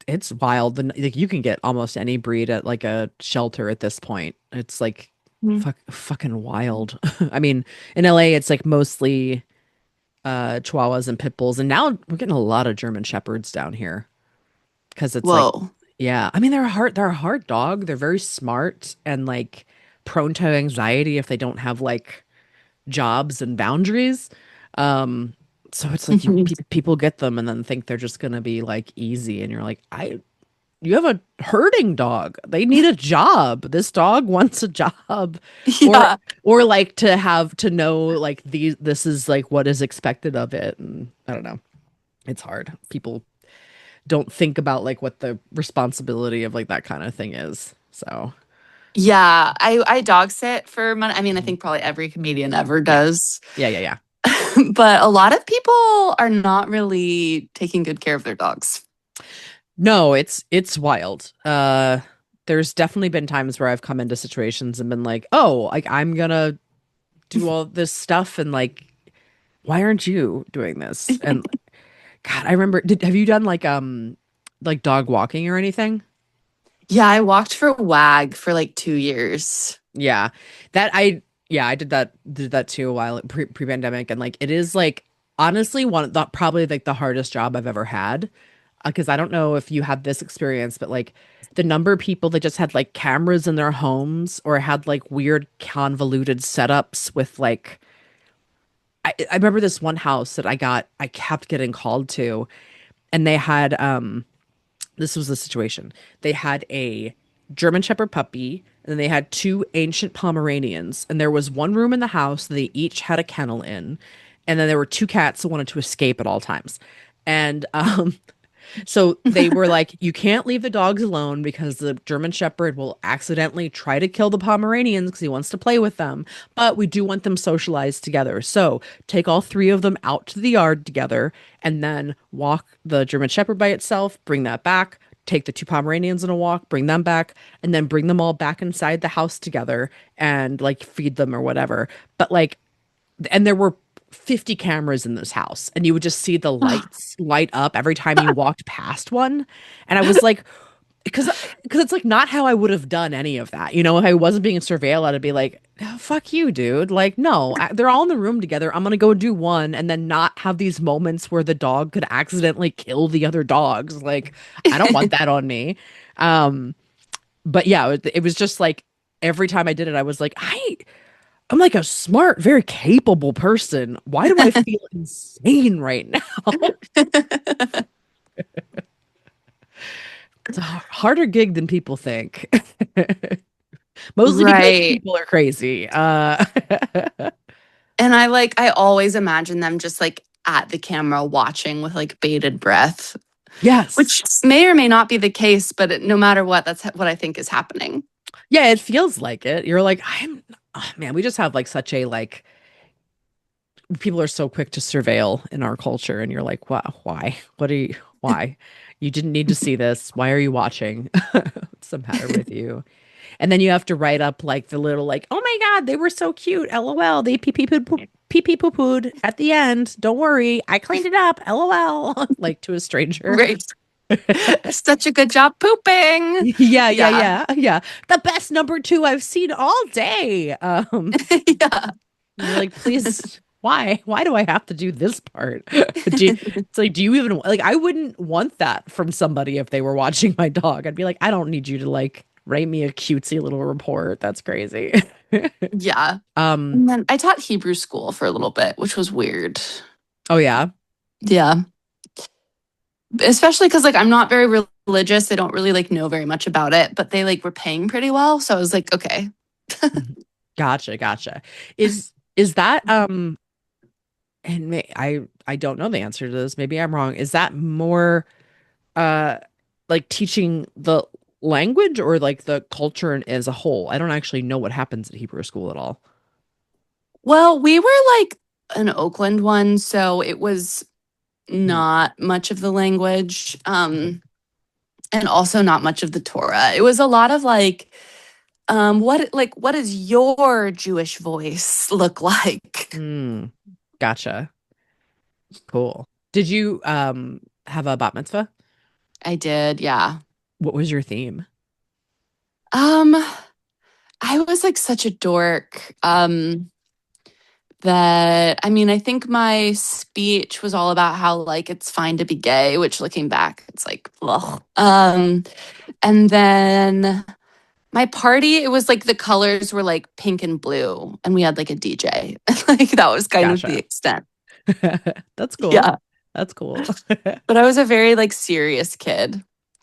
it's wild. Like you can get almost any breed at like a shelter at this point. It's like Mm. fucking wild. I mean, in LA it's like mostly Chihuahuas and pit bulls, and now we're getting a lot of German shepherds down here because it's like, Whoa. yeah, I mean they're a hard dog. They're very smart and like prone to anxiety if they don't have like jobs and boundaries. Um, so it's like people get them and then think they're just gonna be like easy, and you're like, you have a herding dog. They need a job. This dog wants a job, or Yeah. like to know like this is like what is expected of it, and I don't know. It's hard. People don't think about like what the responsibility of like that kind of thing is. So Yeah. I dog sit for money. I mean, I mhm. think probably every comedian ever Yeah, does. yeah. But a lot of people are not really taking good care of their dogs. No, it's wild. There's definitely been times where I've come into situations and been like, "Oh, like I'm gonna do all this stuff and like why aren't you doing this?" And God, I remember have you done like dog walking or anything? Yeah, I walked for WAG for like 2 years. Yeah. That I yeah, I did that too a while pre-pandemic, and like it is like honestly one of the probably like the hardest job I've ever had. Because I don't know if you had this experience, but like the number of people that just had like cameras in their homes or had like weird convoluted setups with like I remember this one house that I kept getting called to, and they had this was the situation. They had a German Shepherd puppy, and then they had two ancient Pomeranians, and there was one room in the house that they each had a kennel in, and then there were two cats that wanted to escape at all times. And so they were like, you can't leave the dogs alone because the German Shepherd will accidentally try to kill the Pomeranians because he wants to play with them. But we do want them socialized together. So take all three of them out to the yard together and then walk the German Shepherd by itself, bring that back, take the two Pomeranians on a walk, bring them back, and then bring them all back inside the house together and like feed them or whatever. But like, and there were 50 cameras in this house, and you would just see the lights light up every time you walked past one. And I was like, because it's like not how I would have done any of that. You know, if I wasn't being surveilled, I'd be like, "Oh, fuck you, dude. Like, no, they're all in the room together. I'm gonna go do one and then not have these moments where the dog could accidentally kill the other dogs. Like, I don't want that on me. Um, but yeah, it was just like every time I did it, I was like, I'm like a smart, very capable person. Why do I feel insane right now? It's a harder gig than people think. Mostly because Right. people are crazy. And I always imagine them just like at the camera watching with like bated breath, Yes. which may or may not be the case, but no matter what, that's what I think is happening. Yeah, it feels like it. You're like, oh, man, we just have like such a like people are so quick to surveil in our culture, and you're like, wow, why? What are you why? You didn't need to see this. Why are you watching? What's the matter with you? And then you have to write up like the little like, oh my God, they were so cute. LOL. They pee pee poo pooed at the end. Don't worry. I cleaned it up. LOL. Like to a stranger. Right. Such a good job pooping. Yeah. Yeah. The best number two I've seen all day. Yeah. You're like, please, why? Why do I have to do this part? It's like, do you even like? I wouldn't want that from somebody if they were watching my dog. I'd be like, I don't need you to like write me a cutesy little report. That's crazy. Yeah. um. And then I taught Hebrew school for a little bit, which was weird. Oh yeah. Yeah. Especially because like I'm not very religious. I don't really like know very much about it, but they like were paying pretty well. So I was like, okay. Gotcha. Is that and I don't know the answer to this. Maybe I'm wrong. Is that more uh like teaching the language or like the culture as a whole? I don't actually know what happens at Hebrew school at all. Well, we were like an Oakland one, so it was not much of the language, and also not much of the Torah. It was a lot of like, what does your Jewish voice look like? Gotcha. Cool. Did you have a bat mitzvah? I did, yeah. What was your theme? Um, I was like such a dork. That I mean, I think my speech was all about how like it's fine to be gay, which looking back, it's like, ugh. And then my party, it was like the colors were like pink and blue, and we had like a DJ. Like that was kind of the Gotcha. extent. That's cool. Yeah. That's cool. But I was a very like serious kid.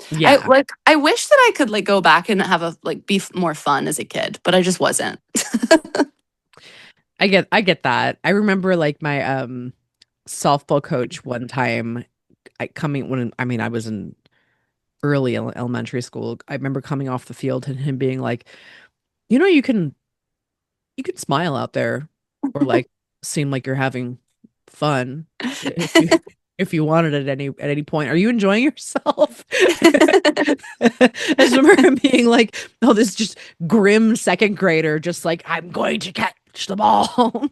Yeah. I wish that I could like go back and have a like be more fun as a kid, but I just wasn't. I get that. I remember like my softball coach one time I was in early elementary school. I remember coming off the field and him being like, you can smile out there or like seem like you're having fun if you wanted at any point. Are you enjoying yourself? I just remember him being like, oh, this just grim second grader, just like, I'm going to catch the ball.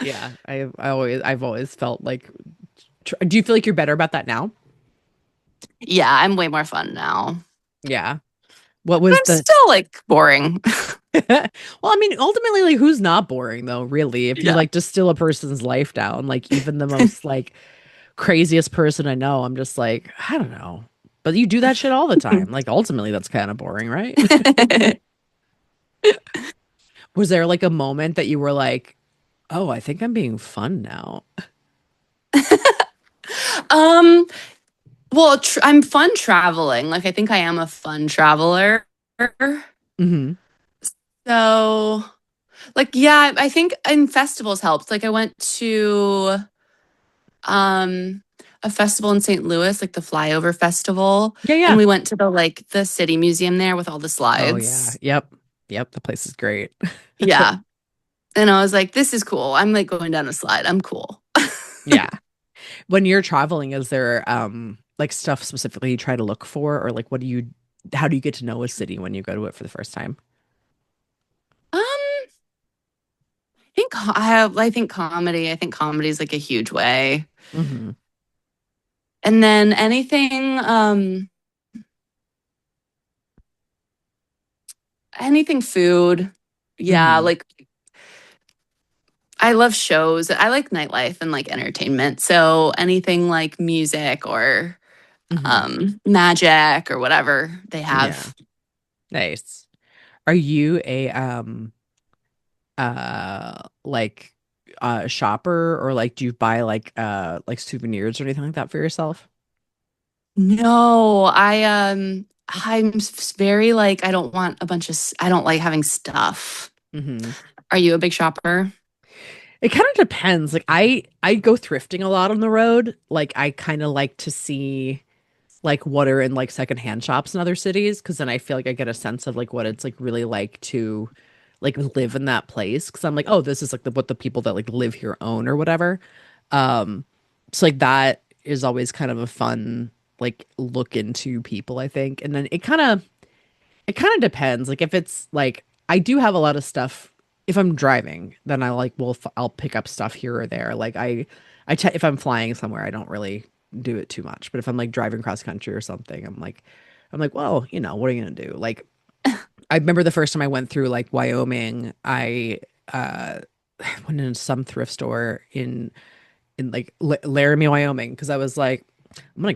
Yeah, I've always felt like. Do you feel like you're better about that now? Yeah, I'm way more fun now. Yeah. What But was I'm still like boring. well, I mean, ultimately, like, who's not boring though, really? If you Yeah. like distill a person's life down, like even the most like craziest person I know, I'm just like, I don't know. But you do that shit all the time. Like ultimately that's kind of boring, right? Was there like a moment that you were like, oh, I think I'm being fun now? Um, well, I'm fun traveling. Like I think I am a fun traveler. Hmm. So, like yeah, I think in festivals helped. Like I went to um a festival in St. Louis, like the Flyover Festival, Yeah, and yeah. we went to the city museum there with all the Oh yeah. slides. Yep. Yep. The place is great. Yeah. And I was like, this is cool. I'm like going down a slide. I'm cool. Yeah. When you're traveling, is there like stuff specifically you try to look for, or like how do you get to know a city when you go to it for the first time? I think I think comedy. I think comedy is like a huge way. Hmm. And then anything food. Yeah, Hmm. like I love shows. I like nightlife and like entertainment. So anything like music or Hmm. magic or whatever they Yeah. have. Nice. Are you a like shopper, or like do you buy like souvenirs or anything like that for yourself? No, I'm very like I don't want a bunch of I don't like having stuff. Hmm. Are you a big shopper? It kind of depends. Like I go thrifting a lot on the road. Like I kind of like to see like what are in like secondhand shops in other cities, because then I feel like I get a sense of like what it's like really like to like live in that place, because I'm like, oh, this is like what the people that like live here own or whatever. um so like that is always kind of a fun like look into people, I think. And then it kind of depends. Like if it's like I do have a lot of stuff. If I'm driving, then I like I'll pick up stuff here or there. Like if I'm flying somewhere, I don't really do it too much. But if I'm like driving cross country or something, I'm like, well, what are you gonna do? Like I remember the first time I went through like Wyoming, I uh went into some thrift store in like Laramie, Wyoming, because I was like, let's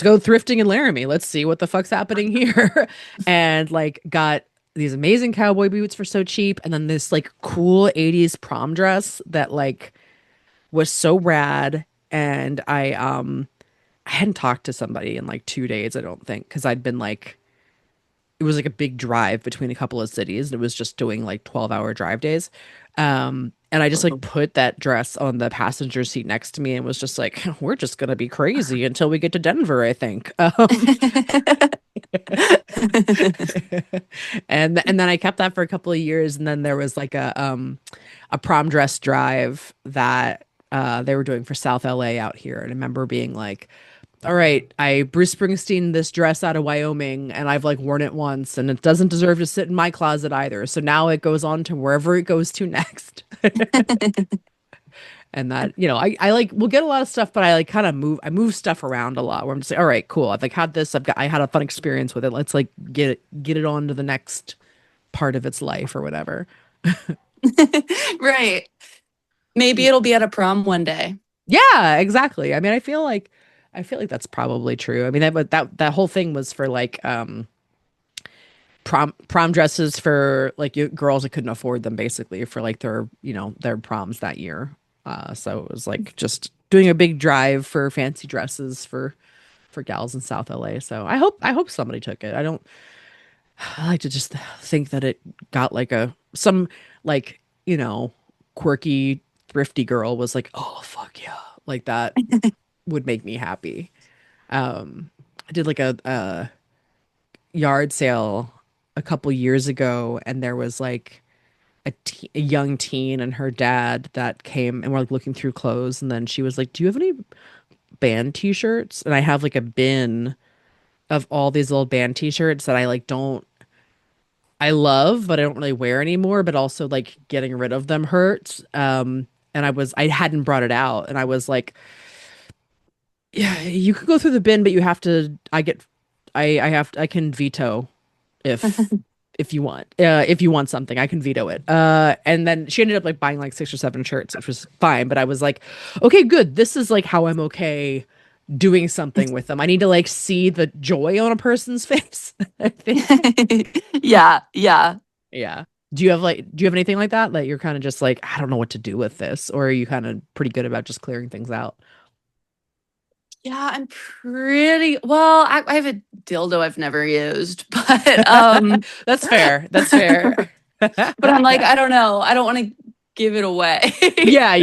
go thrifting in Laramie. Let's see what the fuck's happening here. And like got these amazing cowboy boots for so cheap. And then this like cool 80s prom dress that like was so rad. And I hadn't talked to somebody in like 2 days, I don't think, because I'd been like, it was like a big drive between a couple of cities, and it was just doing like 12-hour drive days. And I just like put that dress on the passenger seat next to me and was just like, we're just gonna be crazy until we get to Denver, I think. And then I kept that for a couple of years, and then there was like a prom dress drive that they were doing for South LA out here. And I remember being like, all right, I Bruce Springsteen this dress out of Wyoming, and I've like worn it once, and it doesn't deserve to sit in my closet either. So now it goes on to wherever it goes to next. And that, I like will get a lot of stuff, but I like kind of move stuff around a lot where I'm just like, all right, cool. I've like had this, I had a fun experience with it. Let's like get it on to the next part of its life or whatever. Right. Maybe it'll be at a prom one day. Yeah, exactly. I mean, I feel like that's probably true. I mean, that whole thing was for like prom dresses for like girls that couldn't afford them, basically, for like their proms that year. So it was like just doing a big drive for fancy dresses for gals in South LA. So I hope somebody took it. I like to just think that it got like some like, quirky, thrifty girl was like, oh fuck yeah. Like that would make me happy. I did like a yard sale a couple years ago, and there was like a young teen and her dad that came, and we're like looking through clothes, and then she was like, do you have any band t-shirts? And I have like a bin of all these old band t-shirts that I love, but I don't really wear anymore, but also like getting rid of them hurts. And I hadn't brought it out, and I was like, yeah, you could go through the bin, but you have to, I can veto if you want something, I can veto it. And then she ended up like buying like 6 or 7 shirts, which was fine. But I was like, okay, good. This is like how I'm okay doing something with them. I need to like see the joy on a person's face, I think. Yeah. Yeah. Yeah. Do you have anything like that? Like you're kind of just like, I don't know what to do with this, or are you kind of pretty good about just clearing things out? Yeah, I'm pretty well. I have a dildo I've never used, but That's fair. That's fair. but I'm like, I don't know. I don't want to give it away. Yeah.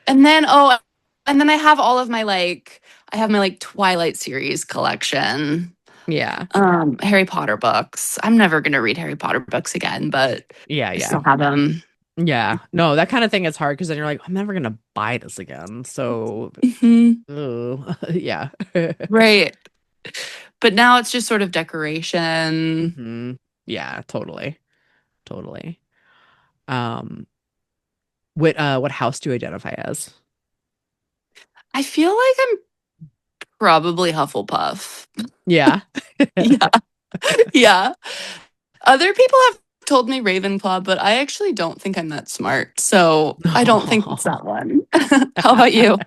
And then I have all of my I have my like Twilight series collection. Yeah. Harry Potter books. I'm never gonna read Harry Potter books again, but I Yeah. still have them. Yeah. No, that kind of thing is hard because then you're like, I'm never gonna buy this again. So, Mhm. yeah. Right. But now it's just sort of decoration. Yeah, totally. Totally. Um, what house do you identify as? I feel like I'm probably Hufflepuff. Yeah. Yeah. Yeah. Other people have told me Ravenclaw, but I actually don't think I'm that smart. So I don't think it's that one. How about you?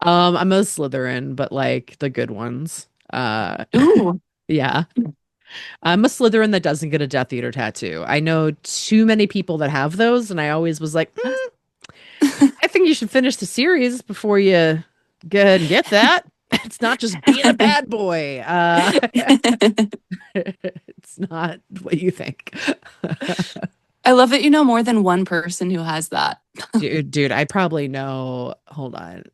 I'm a Slytherin, but like the good ones. Ooh. Yeah. I'm a Slytherin that doesn't get a Death Eater tattoo. I know too many people that have those, and I always was like, I think you should finish the series before you go ahead and get that. It's not just being a bad boy. It's not what you think. I love that you know more than one person who has that. Dude, I probably know. Hold on.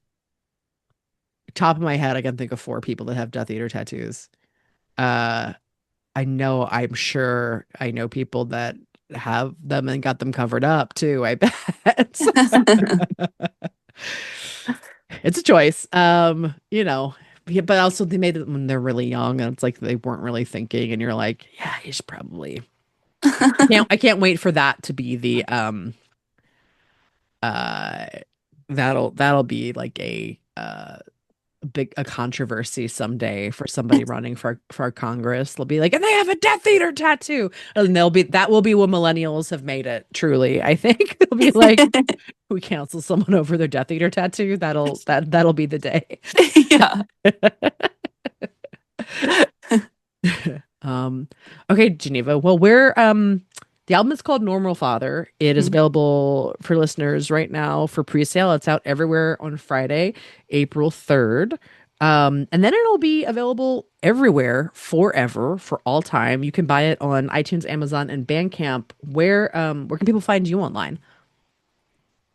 Top of my head, I can think of 4 people that have Death Eater tattoos. I'm sure I know people that have them and got them covered up too, I bet. It's a choice. Yeah, but also they made it when they're really young, and it's like they weren't really thinking, and you're like, yeah, you should probably. I can't wait for that to be the that'll be like a controversy someday for somebody running for Congress. They'll be like, and they have a Death Eater tattoo, and that will be what millennials have made it. Truly, I think they'll be like, we cancel someone over their Death Eater tattoo. That'll be the day. Yeah. Okay, Geneva. Well, the album is called Normal Father. It is available for listeners right now for pre-sale. It's out everywhere on Friday, April 3rd. And then it'll be available everywhere forever for all time. You can buy it on iTunes, Amazon, and Bandcamp. Where can people find you online?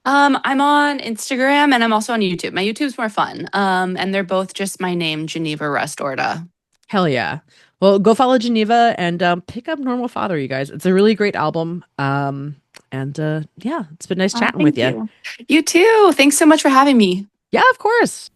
I'm on Instagram and I'm also on YouTube. My YouTube's more fun. And they're both just my name, Geneva Rust-Orta. Hell yeah. Well, go follow Geneva and pick up Normal Father, you guys. It's a really great album. Yeah, it's been nice chatting with Thank you. you. You too. Thanks so much for having me. Yeah, of course.